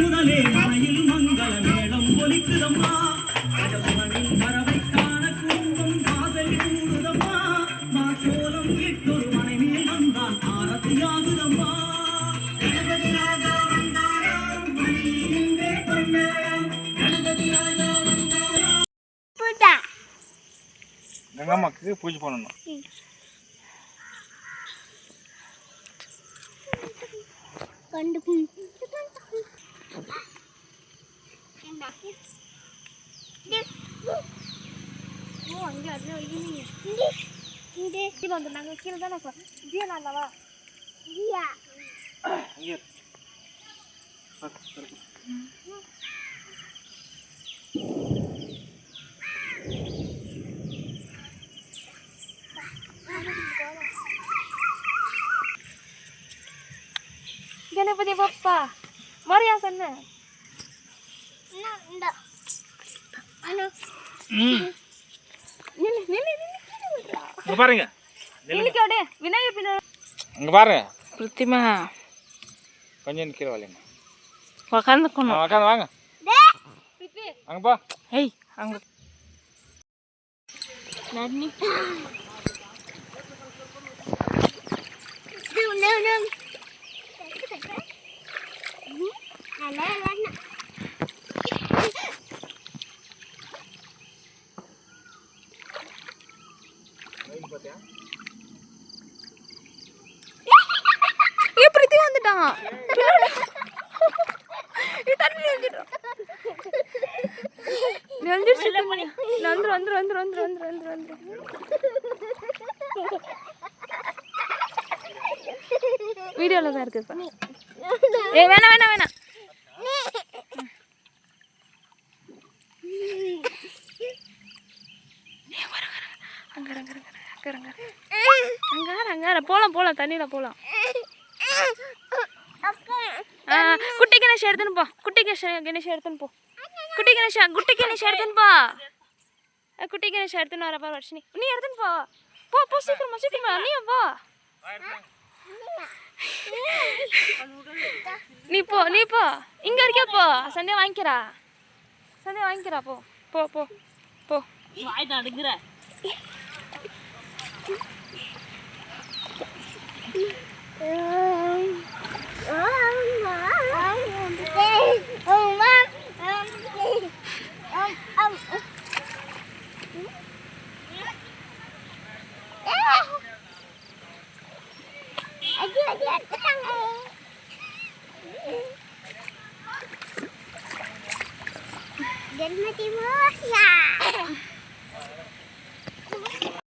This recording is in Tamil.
முதலே மயில் மங்கள மேளம் ஒலிக்குதம்மா பறவை காண குடும்பம் காதல் கூடுதம்மா மாசோலம் இட்டொரு மனைவி வந்தான் ஆரத்தியாகுதம்மா கணபதி ராஜா வந்தாராம் மணியின்றே கொண்டாராம் கணபதி ராஜா வந்தாராம் பூஜா கங்கம்மாக்கு பூஜை பண்ணணும். கண்டு நாங்கள் கீழே தானே ஜியா நல்லவா ஜியா गणपति बप्पा मरिया सन्ना இந்த அனு இங்க பாருங்க, நில்லுக்கடே விநாயகர் பின்ன இங்க பாருங்க பிரதிமா கொஞ்சம் கீழே வாங்க. உட்காந்துக்கணும். உட்காந்து வாங்க. அங்க போ. ஏய் அங்க நன்னி பிரதி வந்துட்டான். வீடியோல தான் இருக்கு. ஏய் வேணாம் வேணாம் வேணாம். அங்கார போலாம் போலாம் தண்ணியில போலாம். குட்டி கணேஷ் எடுத்துன்னு போ. குட்டி கணேஷ் எடுத்துன்னு போ. குட்டி கணேஷ் எடுத்துன்னு போ. குட்டி கணேஷ் எடுத்துன்னு வர பாரு வர்ஷினி. நீ எடுத்துன்னு போ. போ போ சீக்கிரமா நீ போ. நீ போ இங்க இருக்க போ. சண்டே வாங்கிக்கிறா போ போ போ போ. வாய் தடுக்குற. Gernati Mosia.